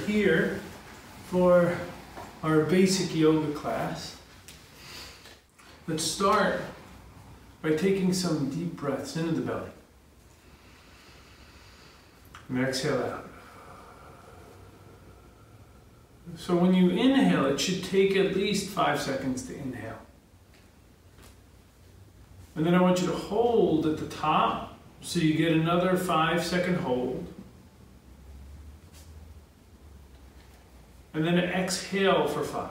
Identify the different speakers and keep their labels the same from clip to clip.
Speaker 1: here for our basic yoga class. Let's start by taking some deep breaths into the belly. And exhale out. So when you inhale, it should take at least 5 seconds to inhale. And then I want you to hold at the top, so you get another 5-second hold. And then exhale for 5.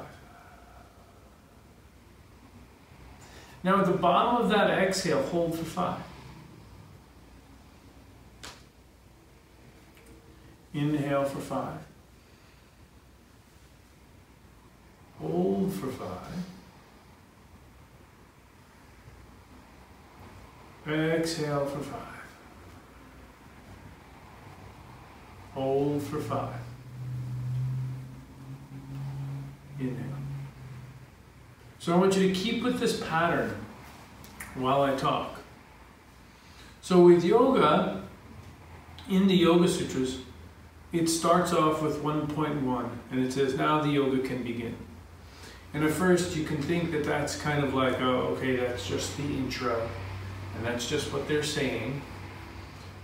Speaker 1: Now at the bottom of that exhale, hold for 5. Inhale for 5. Hold for 5. Exhale for 5. Hold for 5. Inhale. So I want you to keep with this pattern while I talk. So with yoga, in the Yoga Sutras, it starts off with 1.1 and it says, now the yoga can begin. And at first you can think that that's kind of like, oh, okay, that's just the intro. And that's just what they're saying.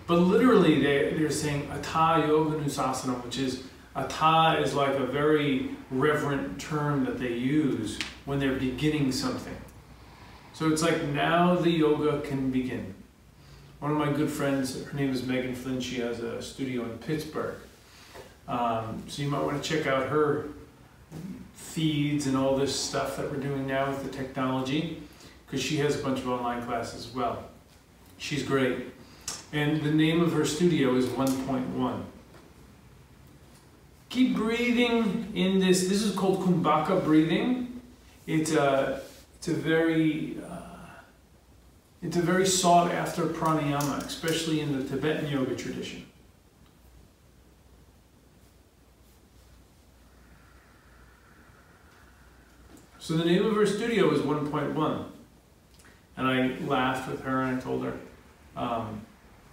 Speaker 1: But literally they're saying Atha Yoga Nusasana, which is, Atha is like a very reverent term that they use when they're beginning something. So it's like, now the yoga can begin. One of my good friends, her name is Megan Flynn, she has a studio in Pittsburgh. So you might want to check out her feeds and all this stuff that we're doing now with the technology, because she has a bunch of online classes as well. She's great. And the name of her studio is 1.1. Keep breathing in this. This is called Kumbhaka breathing. It's a very sought after pranayama, especially in the Tibetan yoga tradition. So the name of her studio is 1.1. And I laughed with her and I told her, I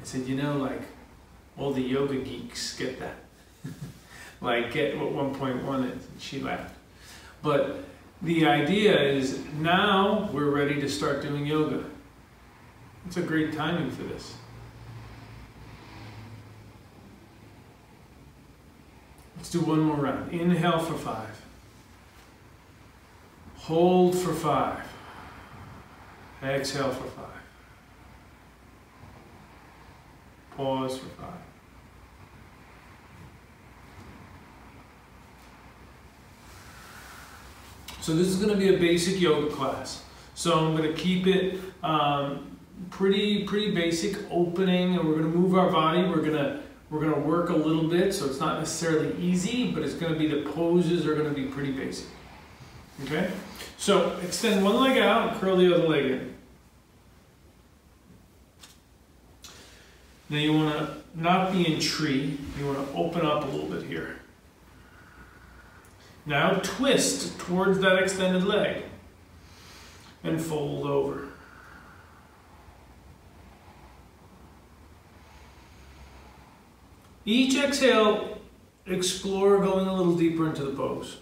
Speaker 1: said, you know, like, all the yoga geeks get that. Like, get what 1.1 is. And she laughed. But the idea is, now we're ready to start doing yoga. It's a great timing for this. Let's do one more round. Inhale for 5. Hold for 5. Exhale for 5. Pause for 5. So this is going to be a basic yoga class. So I'm going to keep it pretty basic, opening, and we're going to move our body. We're going to work a little bit, so it's not necessarily easy, but it's going to be, the poses are going to be pretty basic. Okay? So extend one leg out and curl the other leg in. Now you want to not be in tree, you want to open up a little bit here. Now twist towards that extended leg and fold over. Each exhale, explore going a little deeper into the pose.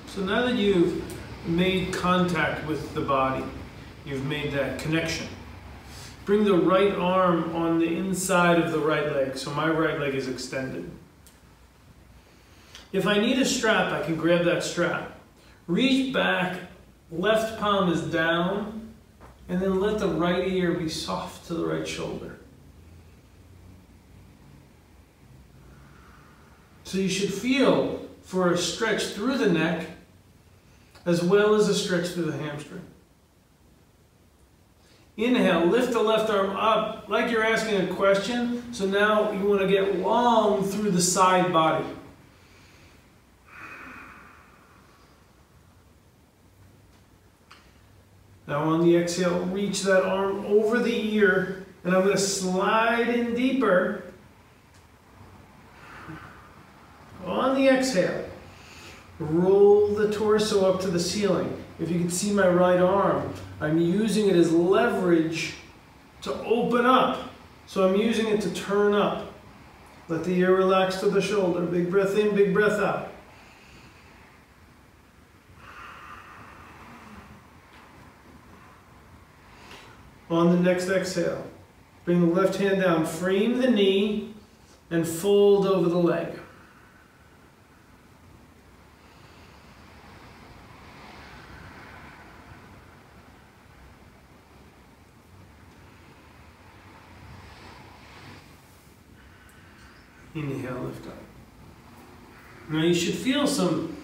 Speaker 1: So now that you've made contact with the body, you've made that connection, bring the right arm on the inside of the right leg. So my right leg is extended. If I need a strap, I can grab that strap. Reach back, left palm is down, and then let the right ear be soft to the right shoulder. So you should feel for a stretch through the neck, as well as a stretch through the hamstring. Inhale, lift the left arm up like you're asking a question. So now you want to get long through the side body. Now on the exhale, reach that arm over the ear, and I'm going to slide in deeper. On the exhale, roll the torso up to the ceiling. If you can see my right arm, I'm using it as leverage to open up. So I'm using it to turn up. Let the ear relax to the shoulder. Big breath in, big breath out. On the next exhale, bring the left hand down, frame the knee, and fold over the leg. Inhale, lift up. Now you should feel some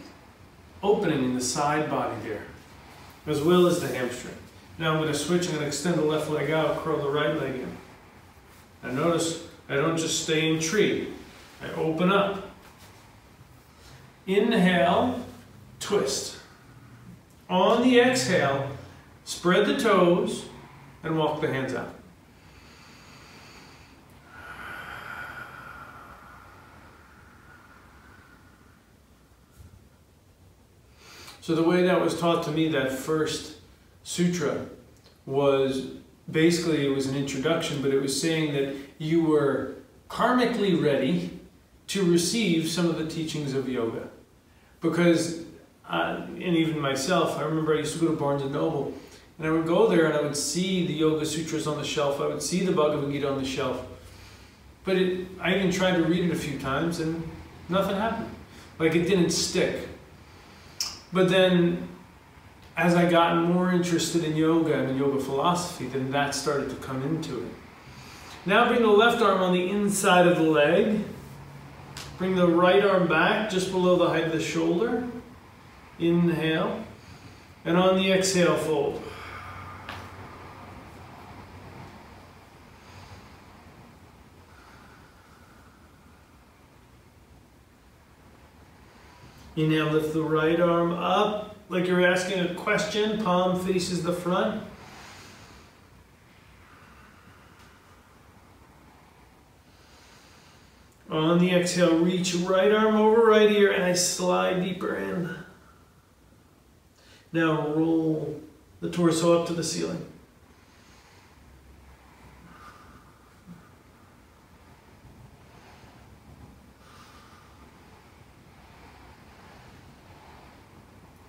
Speaker 1: opening in the side body there, as well as the hamstring. Now I'm going to switch. I'm going to extend the left leg out, curl the right leg in. And notice I don't just stay in tree. I open up. Inhale, twist. On the exhale, spread the toes and walk the hands out. So the way that was taught to me, that first sutra, was basically, it was an introduction, but it was saying that you were karmically ready to receive some of the teachings of yoga. Because, and even myself, I remember I used to go to Barnes & Noble, and I would go there and I would see the Yoga Sutras on the shelf, I would see the Bhagavad Gita on the shelf. But I even tried to read it a few times and nothing happened. Like, it didn't stick. But then, as I got more interested in yoga and in yoga philosophy, then that started to come into it. Now bring the left arm on the inside of the leg. Bring the right arm back just below the height of the shoulder. Inhale. And on the exhale, fold. Inhale, lift the right arm up like you're asking a question. Palm faces the front. On the exhale, reach right arm over right ear and I slide deeper in. Now roll the torso up to the ceiling.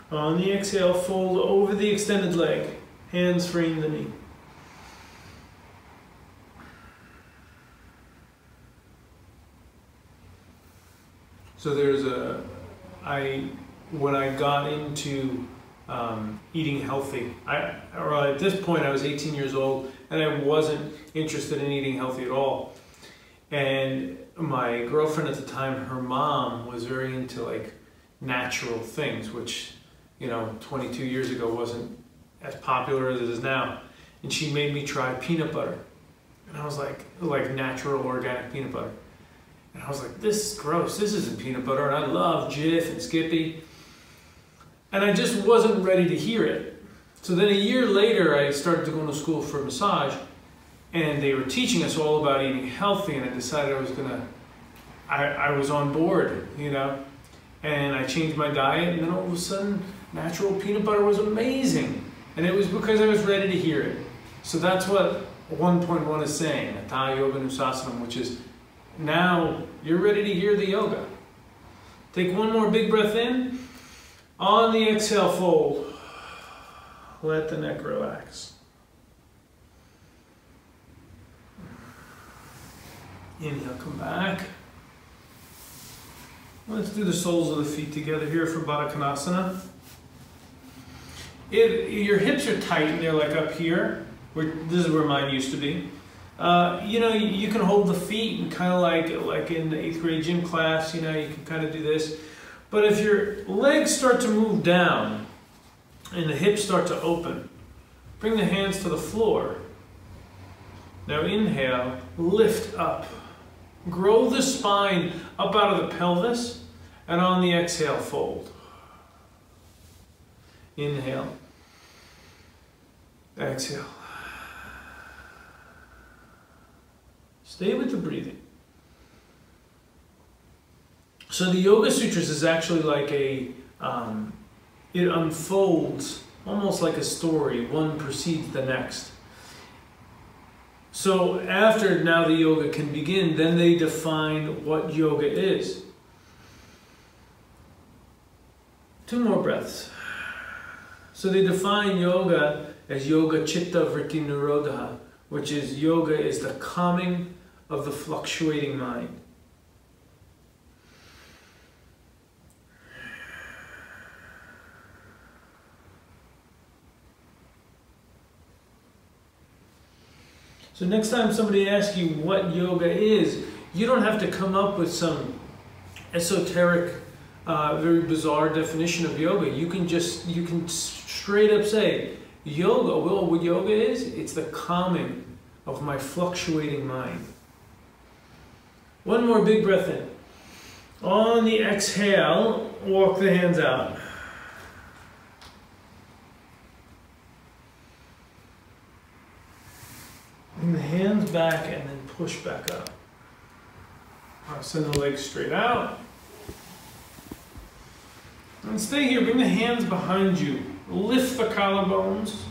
Speaker 1: On the exhale, fold over the extended leg. Hands frame the knee. So when I got into eating healthy, at this point I was 18 years old and I wasn't interested in eating healthy at all. And my girlfriend at the time, her mom was very into like natural things, which, 22 years ago wasn't as popular as it is now. And she made me try peanut butter. And I was like natural organic peanut butter. And I was like, this is gross, this isn't peanut butter. And I love Jif and Skippy. And I just wasn't ready to hear it. So then a year later, I started to go to school for massage. And they were teaching us all about eating healthy. And I decided I was on board, And I changed my diet. And then all of a sudden, natural peanut butter was amazing. And it was because I was ready to hear it. So that's what 1.1 is saying, Atha Yoga Nusasanam, which is now you're ready to hear the yoga. Take one more big breath in. On the exhale, fold. Let the neck relax. Inhale, come back. Let's do the soles of the feet together here for Baddha Konasana. If your hips are tight and they're like up here, this is where mine used to be. You can hold the feet and kind of like in the 8th grade gym class, you can kind of do this. But if your legs start to move down and the hips start to open, bring the hands to the floor. Now inhale, lift up. Grow the spine up out of the pelvis, and on the exhale, fold. Inhale. Exhale. Stay with the breathing. So the Yoga Sutras is actually like it unfolds almost like a story. One precedes the next. So after now the yoga can begin, then they define what yoga is. 2 more breaths. So they define yoga as yoga chitta vritti nirodha, which is yoga is the calming of the fluctuating mind. So next time somebody asks you what yoga is, you don't have to come up with some esoteric, very bizarre definition of yoga. You can straight up say, yoga, well, what yoga is, it's the calming of my fluctuating mind. One more big breath in. On the exhale, walk the hands out. Bring the hands back and then push back up. Send the legs straight out. And stay here. Bring the hands behind you. Lift the collarbones.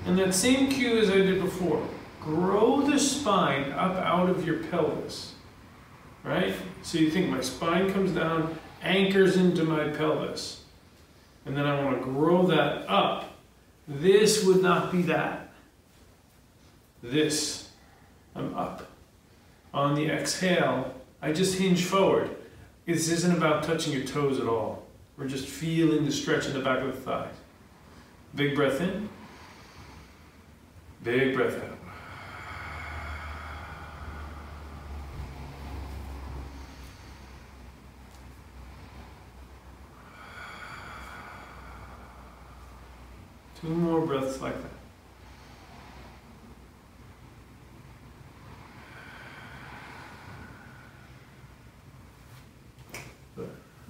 Speaker 1: And that same cue as I did before. Grow the spine up out of your pelvis. Right? So you think my spine comes down, anchors into my pelvis. And then I want to grow that up. This would not be that. This, I'm up. On the exhale, I just hinge forward. This isn't about touching your toes at all. We're just feeling the stretch in the back of the thighs. Big breath in. Big breath out. Two more breaths like that.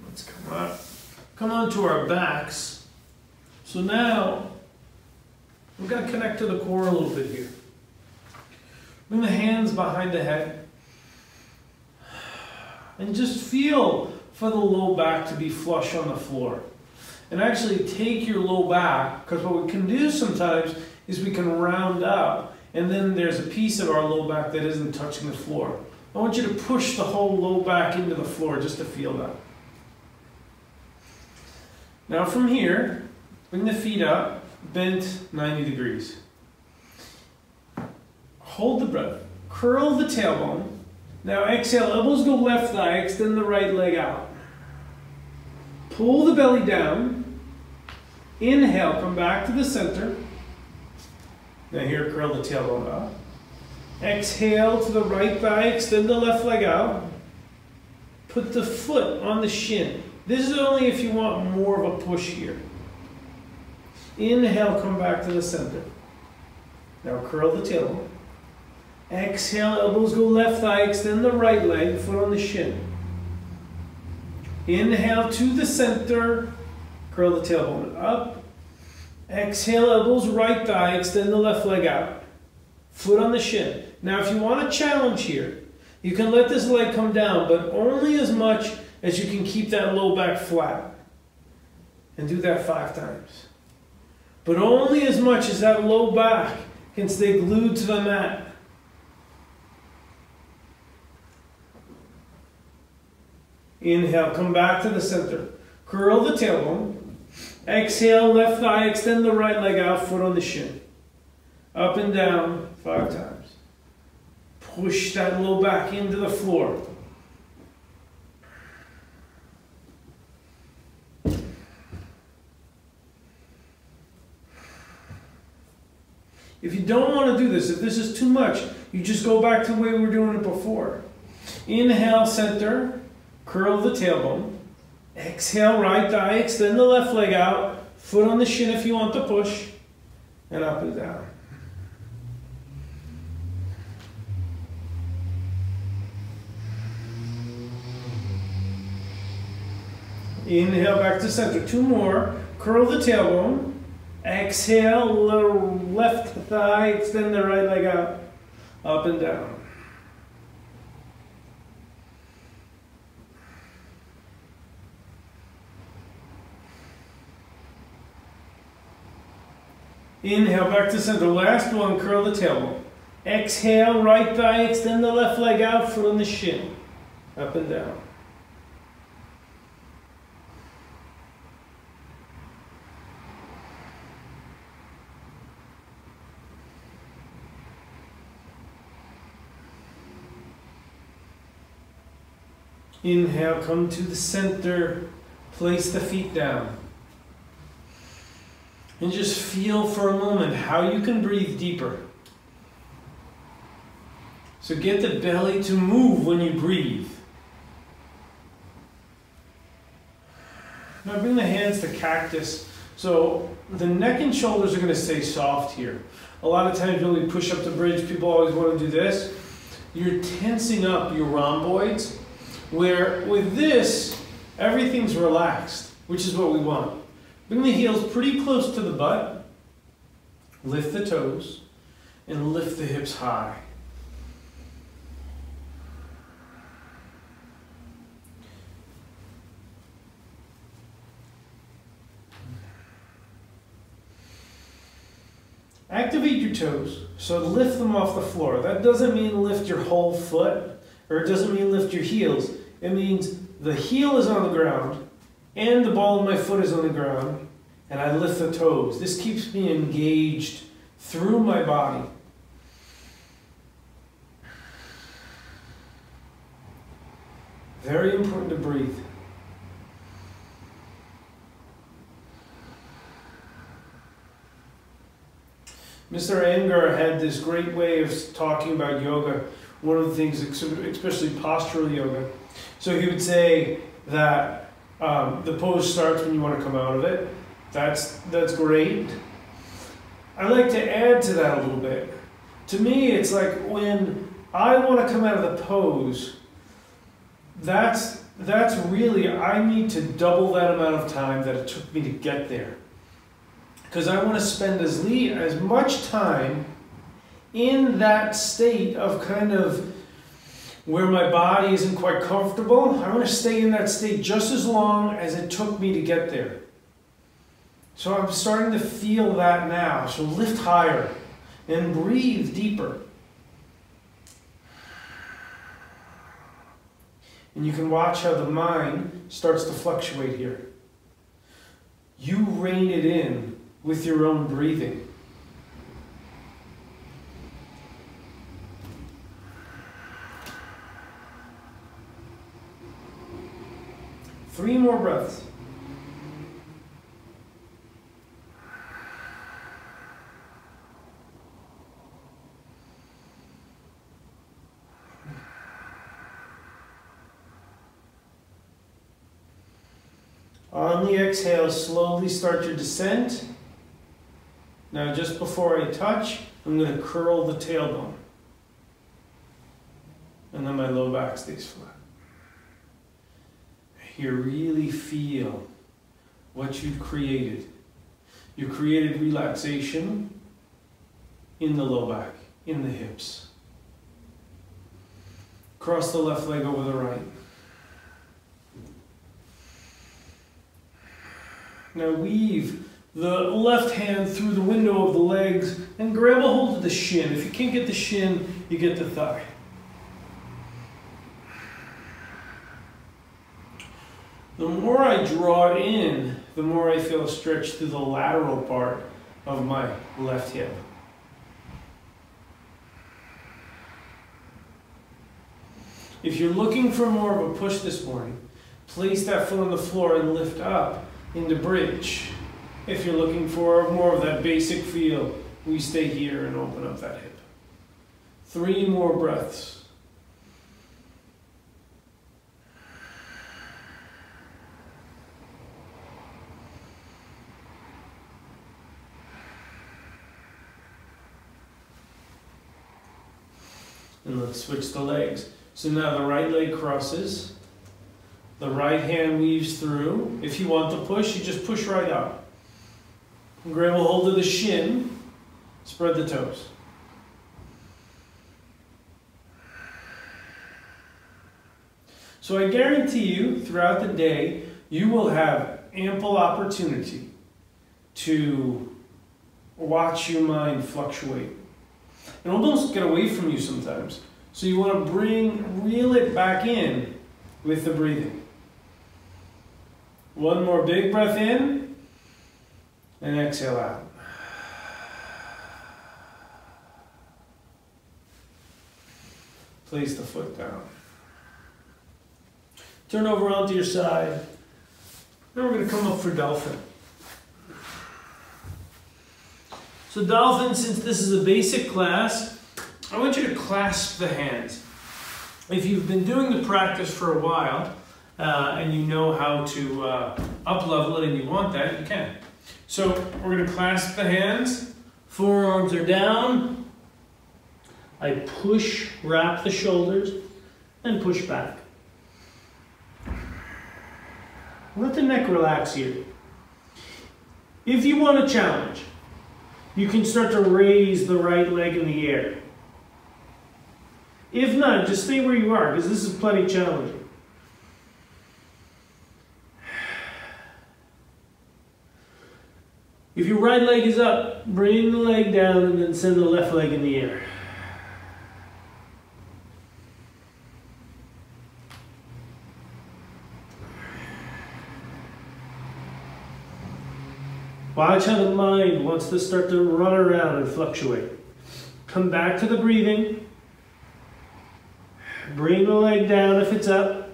Speaker 1: Let's come on to our backs. So now we're going to connect to the core a little bit here. Bring the hands behind the head and just feel for the low back to be flush on the floor. And actually take your low back, because what we can do sometimes is we can round up and then there's a piece of our low back that isn't touching the floor. I want you to push the whole low back into the floor just to feel that. Now from here, bring the feet up, bent 90 degrees. Hold the breath. Curl the tailbone. Now exhale, elbows go left thigh, extend the right leg out. Pull the belly down. Inhale, come back to the center. Now here, curl the tailbone up. Exhale to the right thigh, extend the left leg out. Put the foot on the shin. This is only if you want more of a push here. Inhale, come back to the center. Now curl the tailbone. Exhale, elbows go left thigh, extend the right leg, foot on the shin. Inhale to the center, curl the tailbone up. Exhale, elbows right thigh, extend the left leg out. Foot on the shin. Now if you want a challenge here, you can let this leg come down, but only as much as you can keep that low back flat. And do that 5 times. But only as much as that low back can stay glued to the mat. Inhale, come back to the center. Curl the tailbone. Exhale, left thigh, extend the right leg out, foot on the shin. Up and down 5 times. Push that low back into the floor. If you don't want to do this, if this is too much, you just go back to the way we were doing it before. Inhale, center, curl the tailbone. Exhale, right thigh, extend the left leg out, foot on the shin if you want to push, and up and down. Inhale, back to center. 2 more. Curl the tailbone. Exhale, left thigh, extend the right leg out, up and down. Inhale, back to center. Last one, curl the tailbone. Exhale, right thigh, extend the left leg out, foot on the shin. Up and down. Inhale, come to the center, place the feet down. And just feel for a moment how you can breathe deeper. So get the belly to move when you breathe. Now bring the hands to cactus. So the neck and shoulders are going to stay soft here. A lot of times when we push up the bridge, people always want to do this. You're tensing up your rhomboids, where with this, everything's relaxed, which is what we want. Bring the heels pretty close to the butt. Lift the toes and lift the hips high. Activate your toes, so lift them off the floor. That doesn't mean lift your whole foot, or it doesn't mean lift your heels. It means the heel is on the ground, and the ball of my foot is on the ground, and I lift the toes. This keeps me engaged through my body. Very important to breathe. Mr. Angar had this great way of talking about yoga. One of the things, especially postural yoga. So he would say that the pose starts when you want to come out of it. That's great. I like to add to that a little bit. To me, it's like when I want to come out of the pose, that's really, I need to double that amount of time that it took me to get there. Because I want to spend as much time in that state of kind of where my body isn't quite comfortable. I want to stay in that state just as long as it took me to get there. So I'm starting to feel that now. So lift higher and breathe deeper. And you can watch how the mind starts to fluctuate here. You rein it in with your own breathing. Three more breaths. On the exhale, slowly start your descent. Now, just before I touch, I'm going to curl the tailbone. And then my low back stays flat. Here, really feel what you've created. You created relaxation in the low back, in the hips. Cross the left leg over the right. Now weave the left hand through the window of the legs and grab a hold of the shin. If you can't get the shin, you get the thigh. The more I draw it in, the more I feel a stretch through the lateral part of my left hip. If you're looking for more of a push this morning, place that foot on the floor and lift up into bridge. If you're looking for more of that basic feel, we stay here and open up that hip. 3 more breaths. And let's switch the legs. So now the right leg crosses. The right hand weaves through. If you want to push, you just push right up. And grab a hold of the shin. Spread the toes. So I guarantee you, throughout the day, you will have ample opportunity to watch your mind fluctuate. It'll almost get away from you sometimes. So you want to reel it back in with the breathing. One more big breath in, and exhale out. Place the foot down. Turn over onto your side. Then we're going to come up for dolphin. So dolphin, since this is a basic class, I want you to clasp the hands. If you've been doing the practice for a while, and you know how to up-level it and you want that, you can. So we're going to clasp the hands. Forearms are down. I push, wrap the shoulders, and push back. Let the neck relax here. If you want a challenge, you can start to raise the right leg in the air. If not, just stay where you are, because this is plenty challenging. If your right leg is up, bring the leg down and then send the left leg in the air. Watch how the mind wants to start to run around and fluctuate. Come back to the breathing. Bring the leg down if it's up.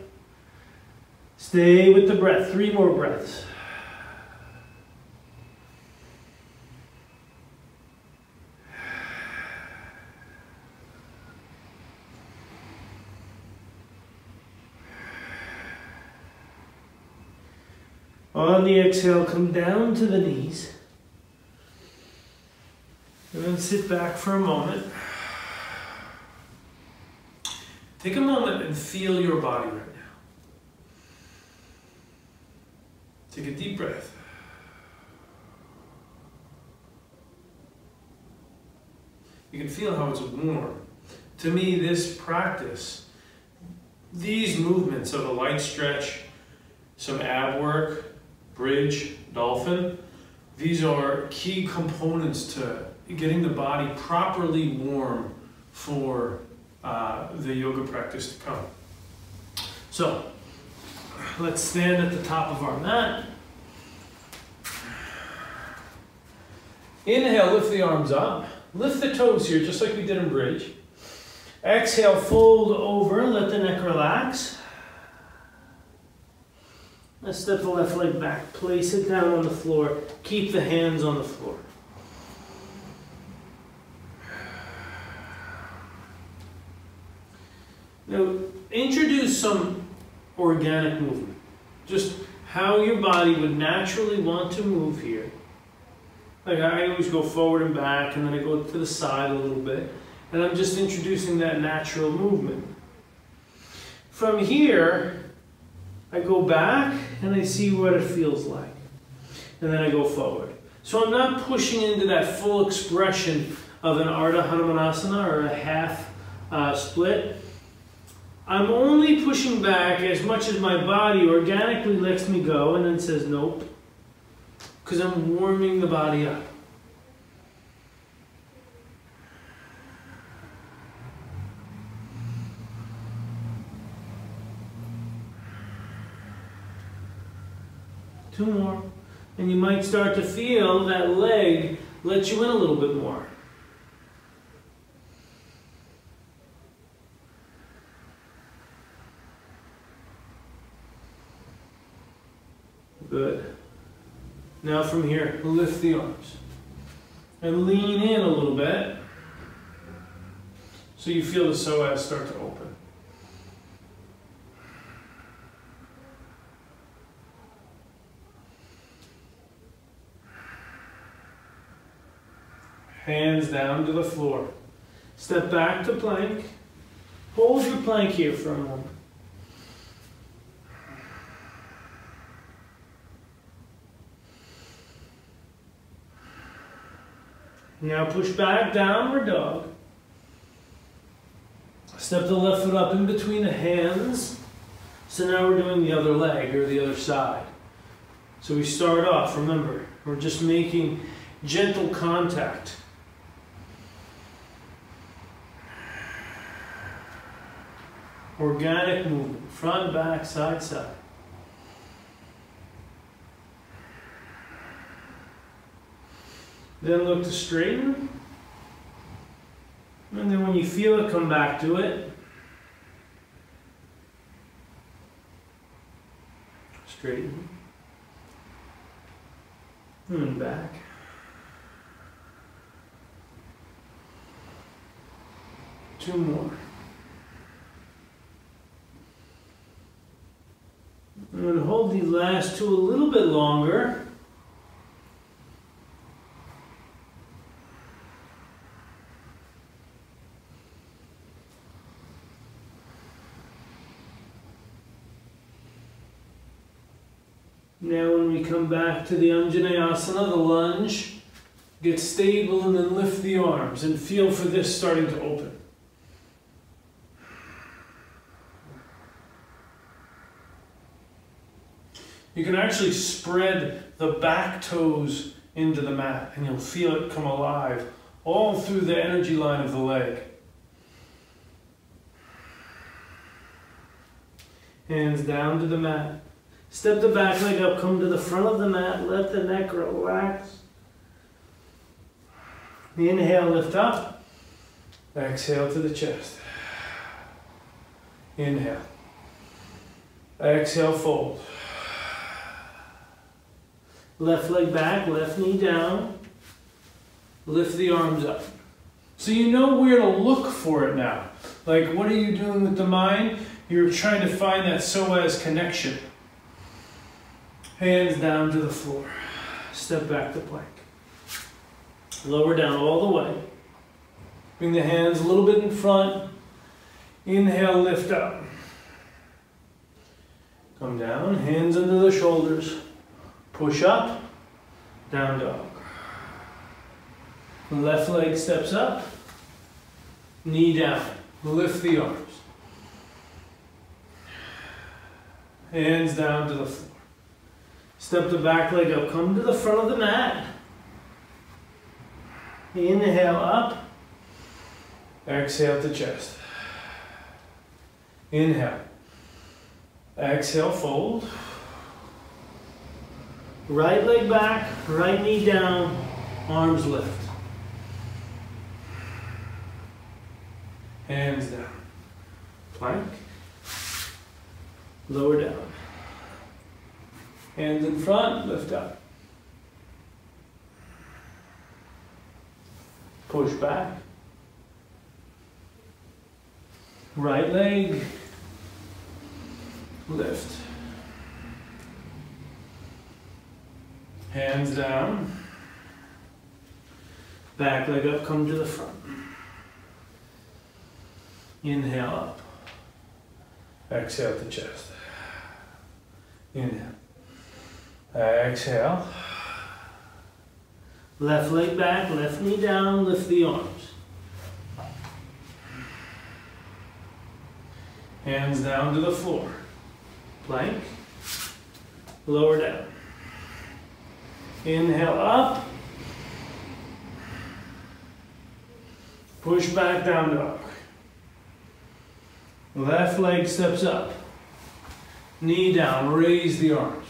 Speaker 1: Stay with the breath. 3 more breaths. On the exhale, come down to the knees. And then sit back for a moment. Take a moment and feel your body right now. Take a deep breath. You can feel how it's warm. To me, this practice, these movements of a light stretch, some ab work, bridge, dolphin, these are key components to getting the body properly warm for the yoga practice to come. So, let's stand at the top of our mat. Inhale, lift the arms up. Lift the toes here, just like we did in bridge. Exhale, fold over, let the neck relax. Let's step the left leg back. Place it down on the floor. Keep the hands on the floor. Now, introduce some organic movement. Just how your body would naturally want to move here. Like I always go forward and back, and then I go to the side a little bit. And I'm just introducing that natural movement. From here, I go back and I see what it feels like. And then I go forward. So I'm not pushing into that full expression of an Ardha Hanumanasana or a half split. I'm only pushing back as much as my body organically lets me go and then says nope. Because I'm warming the body up. Two more. And you might start to feel that leg let you in a little bit more. Good. Now from here, lift the arms. And lean in a little bit. So you feel the psoas start to open. Hands down to the floor. Step back to plank. Hold your plank here for a moment. Now push back, downward dog. Step the left foot up in between the hands. So now we're doing the other leg or the other side. So we start off, remember, we're just making gentle contact. Organic movement, front, back, side, side. Then look to straighten. And then when you feel it, come back to it. Straighten. And back. Two more. I'm going to hold these last two a little bit longer. Now when we come back to the Anjaneyasana, the lunge, get stable and then lift the arms and feel for this starting to open. You can actually spread the back toes into the mat and you'll feel it come alive all through the energy line of the leg. Hands down to the mat. Step the back leg up, come to the front of the mat, let the neck relax. Inhale, lift up. Exhale to the chest. Inhale. Exhale, fold. Left leg back, left knee down. Lift the arms up. So you know where to look for it now. Like, what are you doing with the mind? You're trying to find that psoas connection. Hands down to the floor. Step back to plank. Lower down all the way. Bring the hands a little bit in front. Inhale, lift up. Come down, hands under the shoulders. Push up, down dog. Left leg steps up. Knee down. Lift the arms. Hands down to the floor. Step the back leg up. Come to the front of the mat. Inhale up. Exhale to chest. Inhale. Exhale, fold. Right leg back, right knee down, arms lift. Hands down. Plank. Lower down. Hands in front, lift up. Push back. Right leg, lift. Hands down. Back leg up, come to the front. Inhale up. Exhale to chest. Inhale. Exhale. Left leg back, left knee down, lift the arms. Hands down to the floor. Plank. Lower down. Inhale up. Push back, down dog. Left leg steps up. Knee down, raise the arms.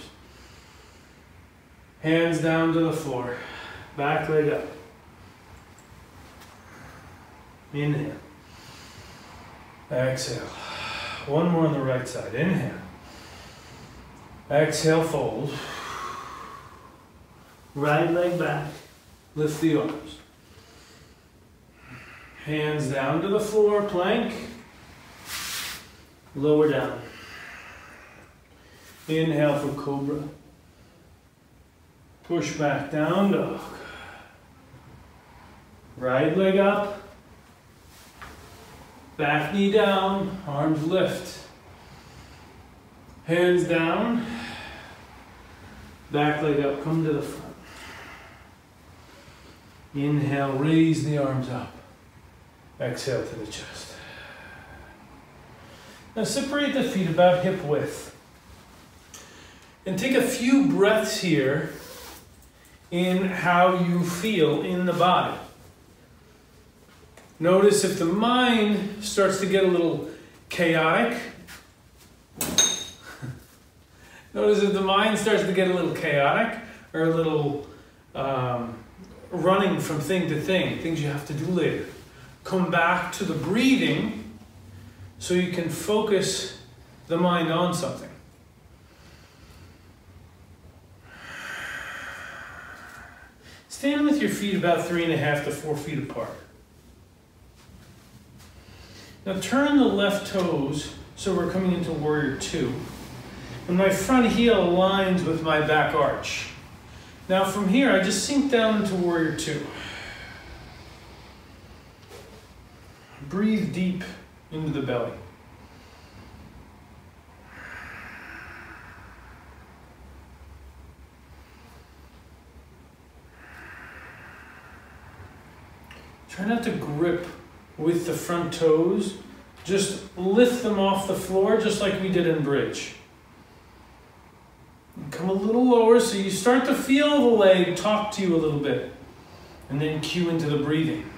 Speaker 1: Hands down to the floor. Back leg up. Inhale. Exhale. One more on the right side. Inhale. Exhale, fold. Right leg back. Lift the arms. Hands down to the floor, plank. Lower down. Inhale for cobra. Push back, down dog. Right leg up. Back knee down, arms lift. Hands down. Back leg up, come to the front. Inhale, raise the arms up. Exhale to the chest. Now separate the feet about hip width. And take a few breaths here in how you feel in the body. Notice if the mind starts to get a little chaotic. Notice if the mind starts to get a little chaotic or a little running from thing to thing, things you have to do later. Come back to the breathing so you can focus the mind on something. Stand with your feet about 3.5 to 4 feet apart. Now turn the left toes so we're coming into Warrior Two. And my front heel aligns with my back arch. Now from here, I just sink down into Warrior Two. Breathe deep into the belly. Try not to grip with the front toes. Just lift them off the floor just like we did in bridge. Come a little lower so you start to feel the leg talk to you a little bit. And then cue into the breathing.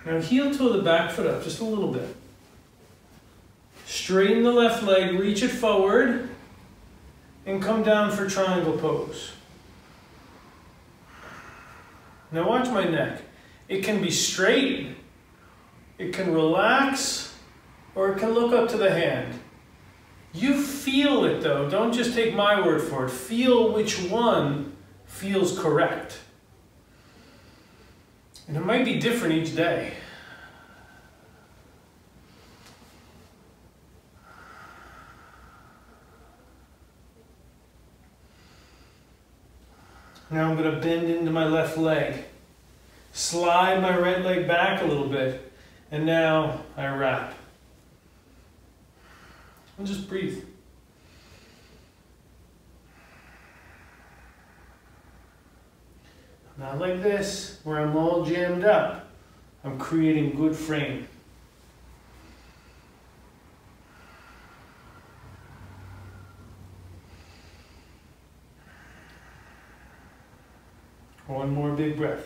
Speaker 1: Now heel toe the back foot up just a little bit. Straighten the left leg, reach it forward, and come down for triangle pose. Now watch my neck. It can be straight, it can relax, or it can look up to the hand. You feel it though, don't just take my word for it. Feel which one feels correct. And it might be different each day. Now I'm going to bend into my left leg. Slide my right leg back a little bit. And now I wrap. And just breathe. Not like this, where I'm all jammed up. I'm creating good frame. One more big breath.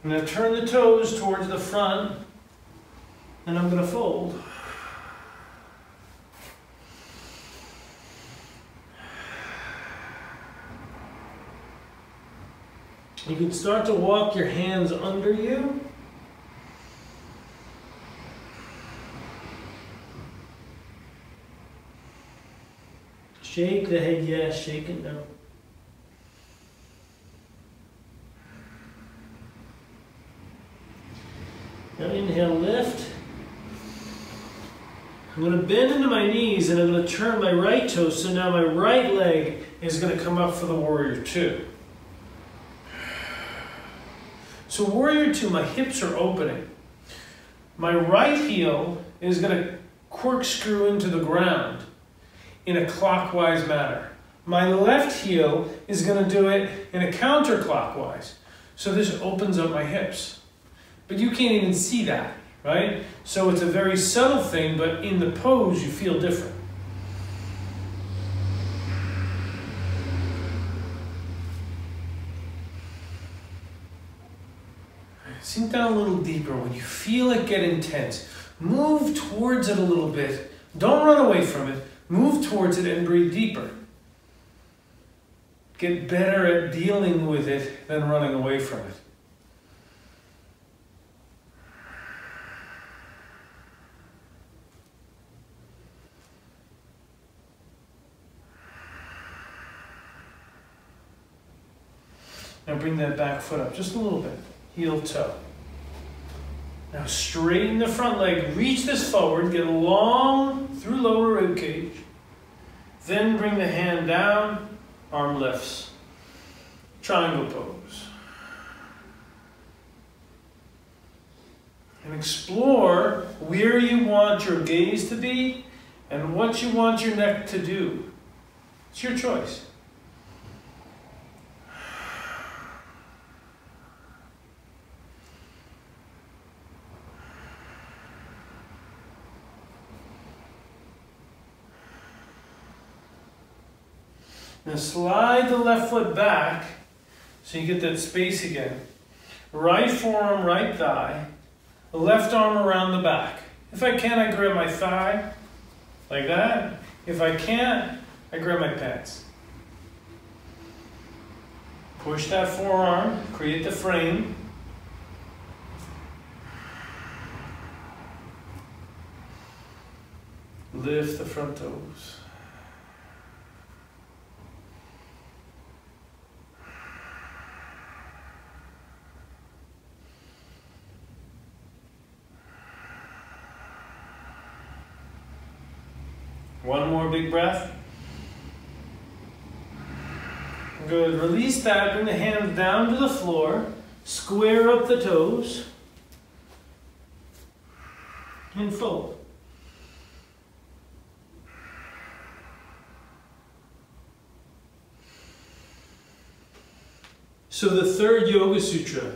Speaker 1: Now turn the toes towards the front, and I'm going to fold. You can start to walk your hands under you. Shake the head, yes, shake it, no. Now inhale, lift. I'm going to bend into my knees and I'm going to turn my right toe, so now my right leg is going to come up for the Warrior Two. So Warrior Two, my hips are opening. My right heel is going to corkscrew into the ground in a clockwise manner. My left heel is going to do it in a counterclockwise. So this opens up my hips. But you can't even see that, right? So it's a very subtle thing, but in the pose you feel different. Sink down a little deeper. When you feel it get intense, move towards it a little bit. Don't run away from it. Move towards it and breathe deeper. Get better at dealing with it than running away from it. Now bring that back foot up just a little bit. Heel toe. Now straighten the front leg, reach this forward, get long through lower rib cage. Then bring the hand down, arm lifts. Triangle pose. And explore where you want your gaze to be and what you want your neck to do. It's your choice. Now slide the left foot back so you get that space again. Right forearm, right thigh. The left arm around the back. If I can, I grab my thigh like that. If I can't, I grab my pants. Push that forearm, create the frame. Lift the front toes. One more big breath. Good. Release that. Bring the hands down to the floor. Square up the toes. And fold. So the third Yoga Sutra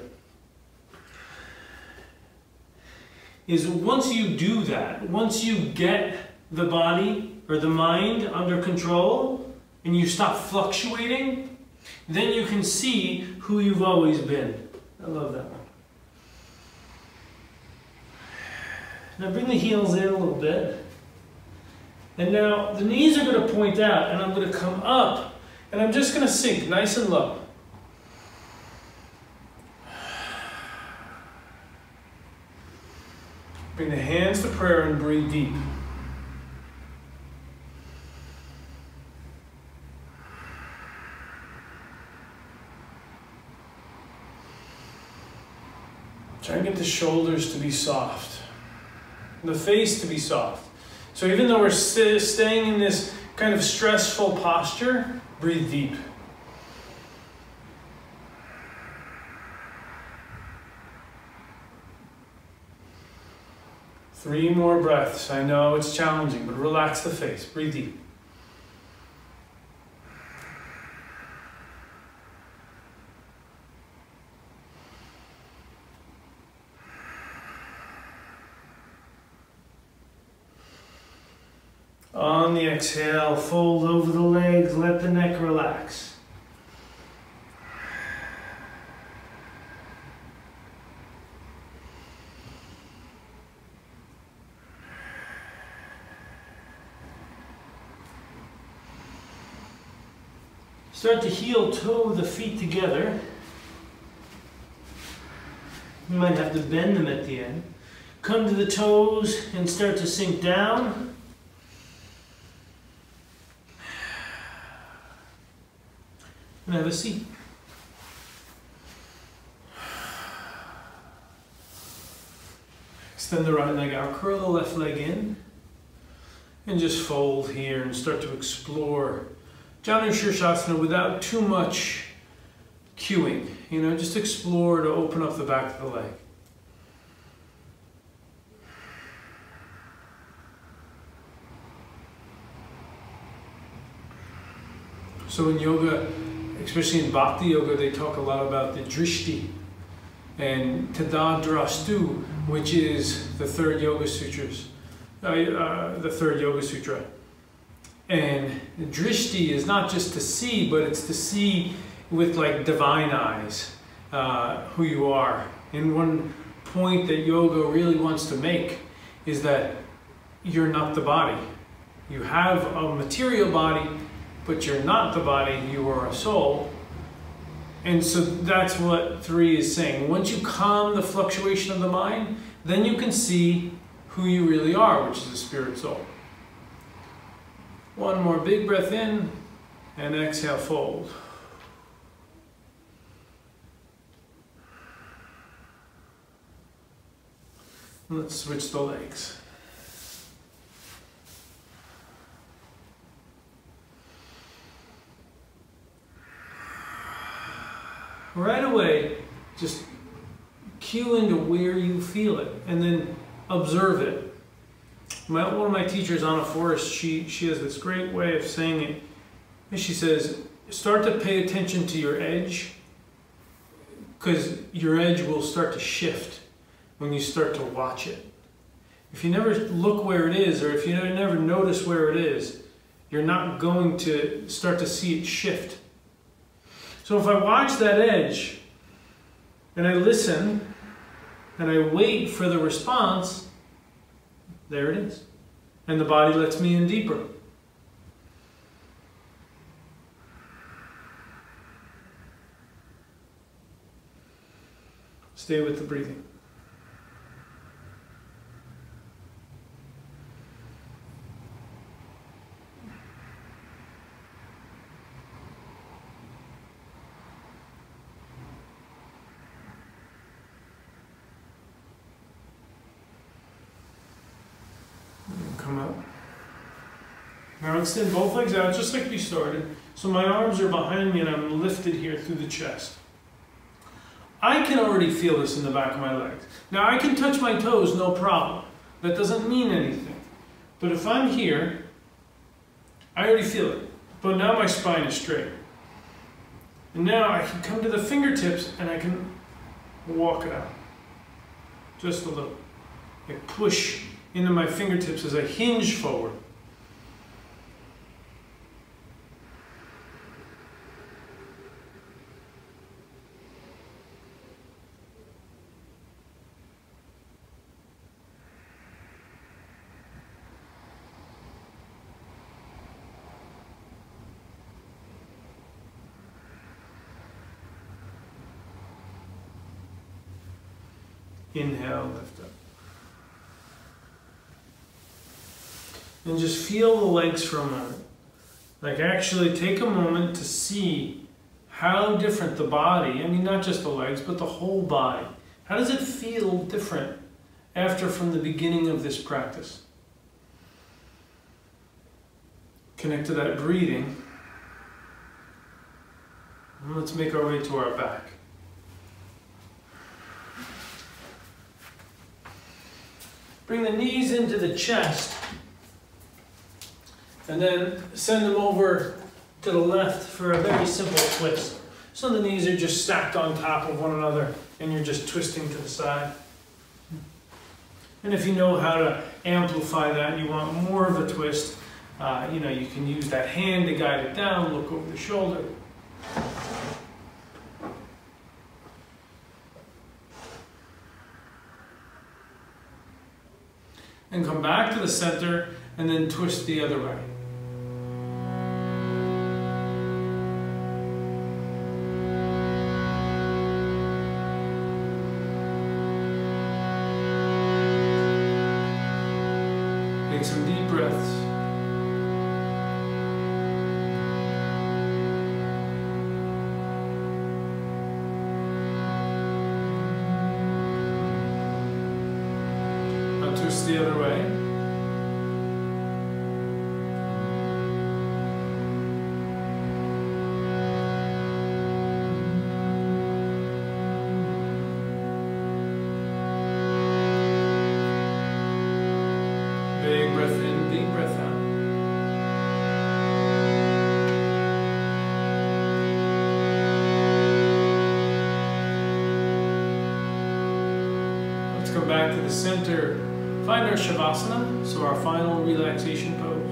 Speaker 1: is once you do that, once you get the body or the mind under control and you stop fluctuating, then you can see who you've always been. I love that one. Now bring the heels in a little bit. And now the knees are going to point out and I'm going to come up and I'm just going to sink nice and low. Bring the hands to prayer and breathe deep. Try and get the shoulders to be soft, the face to be soft. So even though we're staying in this kind of stressful posture, breathe deep. Three more breaths. I know it's challenging, but relax the face. Breathe deep. On the exhale, fold over the legs, let the neck relax. Start to heel toe the feet together. You might have to bend them at the end. Come to the toes and start to sink down. And have a seat. Extend the right leg out, curl the left leg in, and just fold here and start to explore Janu Shirshasana without too much cueing. You know, just explore to open up the back of the leg. So in yoga, especially in Bhakti Yoga, they talk a lot about the drishti and tadadrastu, which is the third Yoga Sutras, the third Yoga Sutra. And the drishti is not just to see, but it's to see with like divine eyes who you are. And one point that yoga really wants to make is that you're not the body. You have a material body, but you're not the body, you are a soul. And so that's what 3 is saying. Once you calm the fluctuation of the mind, then you can see who you really are, which is the spirit soul. One more big breath in, and exhale, fold. Let's switch the legs. Right away, just cue into where you feel it, and then observe it. One of my teachers, Anna Forrest, she has this great way of saying it. And she says, start to pay attention to your edge, because your edge will start to shift when you start to watch it. If you never look where it is, or if you never notice where it is, you're not going to start to see it shift. So if I watch that edge and I listen and I wait for the response, there it is. And the body lets me in deeper. Stay with the breathing. Come up. Now extend both legs out just like we started. So my arms are behind me and I'm lifted here through the chest. I can already feel this in the back of my legs. Now I can touch my toes, no problem. That doesn't mean anything. But if I'm here, I already feel it. But now my spine is straight. And now I can come to the fingertips and I can walk it out. Just a little. I push into my fingertips as I hinge forward. Inhale, lift up. And just feel the legs for a moment. Like actually take a moment to see how different the body, I mean not just the legs, but the whole body. How does it feel different after from the beginning of this practice? Connect to that breathing. And let's make our way to our back. Bring the knees into the chest and then send them over to the left for a very simple twist. So the knees are just stacked on top of one another and you're just twisting to the side. And if you know how to amplify that, you want more of a twist, you can use that hand to guide it down, look over the shoulder. And come back to the center and then twist the other way. Take some deep breaths. Now twist the other way. Big breath in, deep breath out. Let's go back to the center. Find our Shavasana, so our final relaxation pose.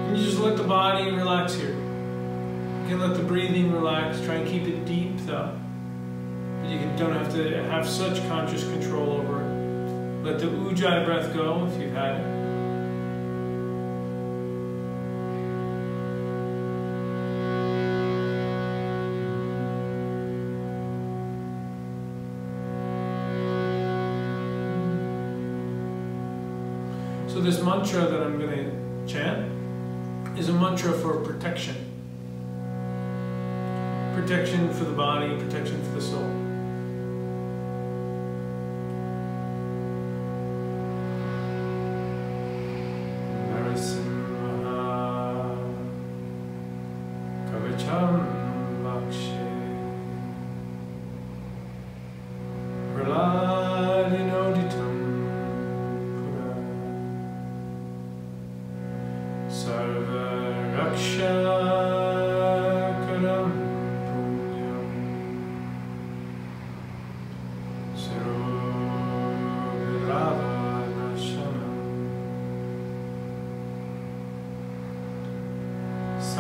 Speaker 1: And you just let the body relax here. You can let the breathing relax. Try and keep it deep though. You don't have to have such conscious control over it. Let the Ujjayi breath go if you've had it. So this mantra that I'm going to chant is a mantra for protection. Protection for the body, protection for the soul.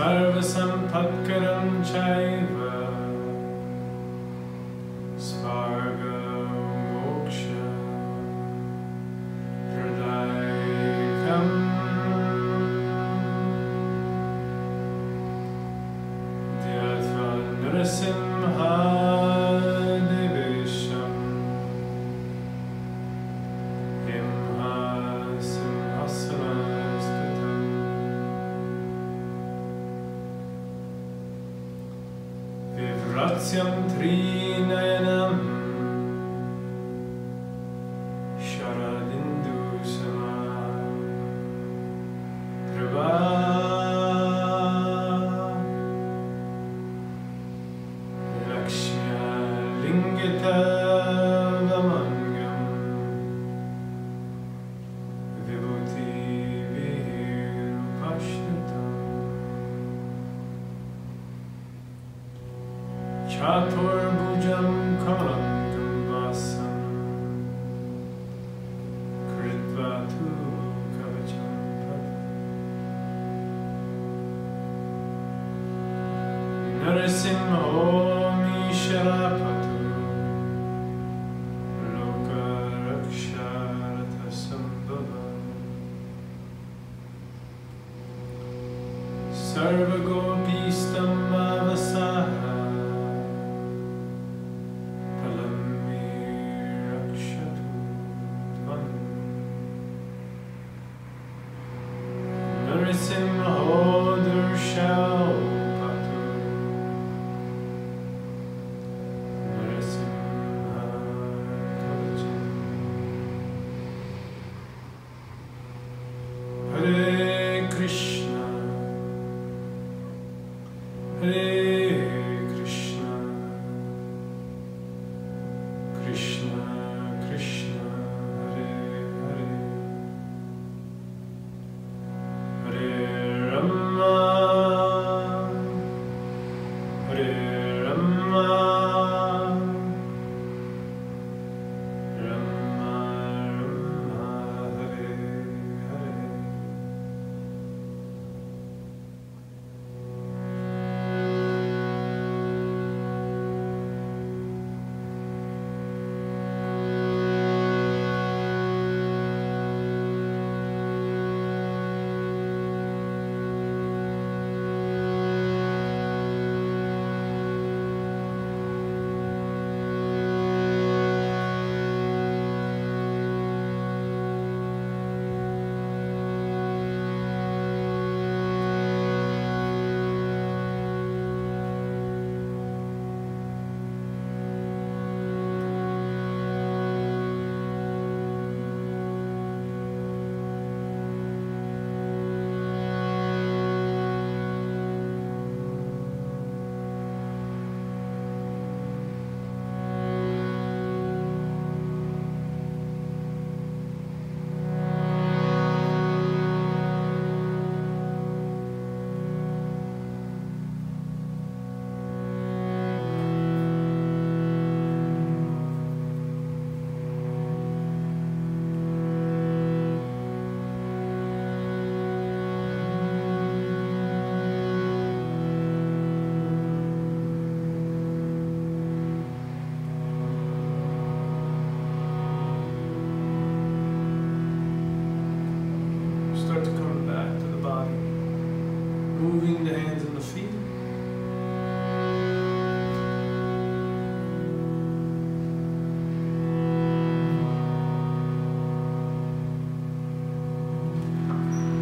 Speaker 1: Sarvasampatkaram chaiva Svarga moksha Pradayakam Dhyatva narasimha devesham Himha simhasanastatam Vivratyam trinayanam Sharadindu sama Prabha Lakshya lingita vamangam Vibhuti virupashnatam Chaturbhujam kamalam gambasam Kritva tu kavacham padam Narasimho misharapatu Loka raksharata sambhava Sarvagopistam avasaha Hare Krishna, Krishna Krishna, Hare Hare, Hare Rama, Hare Rama, Rama Rama, Hare Hare. Start to come back to the body, moving the hands and the feet.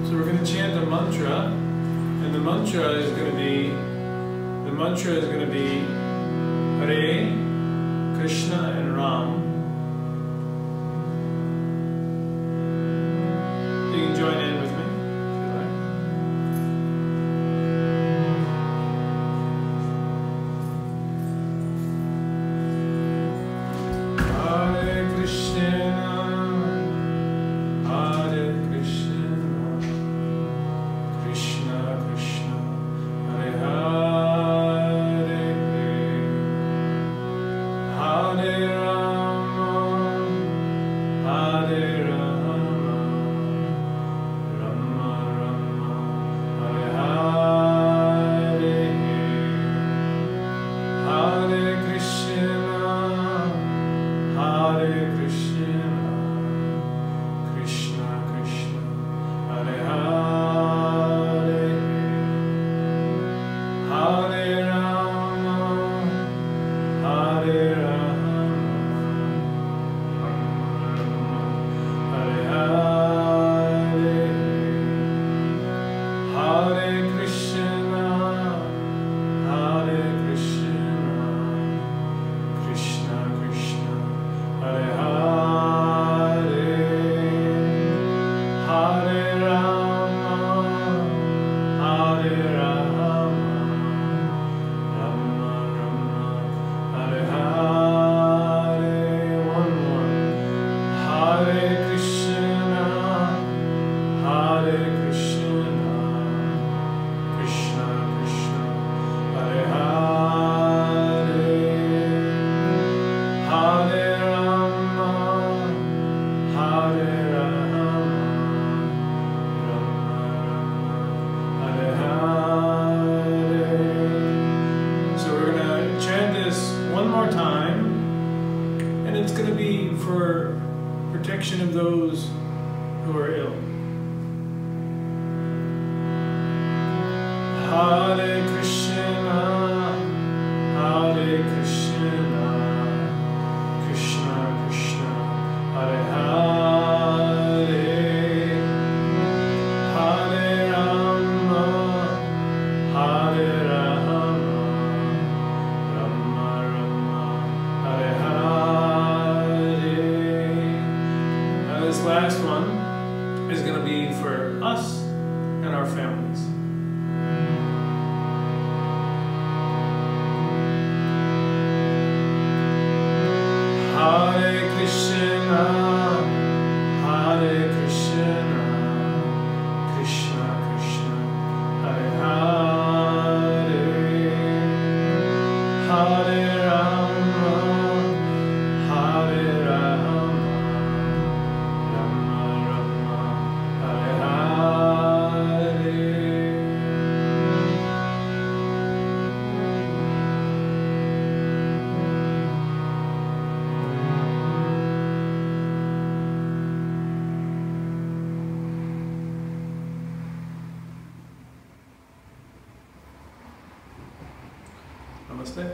Speaker 1: So we're going to chant a mantra, and the mantra is going to be Hare Krishna and Ram. You can join in with me if you like. Hare Krishna, Hare Krishna, Krishna Krishna, Hare Hare, Hare Rama, Hare Rama, Rama Rama, Hare Hare. Hare Rama, Hare Rama, Rama Rama, Hare Hare. So we're going to chant this one more time, and it's going to be for protection of those who are ill. Hare Krishna, Hare Krishna, Krishna Krishna, Hare Hare, Hare Rama, Hare Rama, Rama Rama, Hare Hare. Now this last one is going to be for us and our families. Hare Krishna, Hare Krishna, Krishna Krishna, Hare Hare, Hare Rama, Hare Rama, Rama Rama, Hare Hare. Namaste.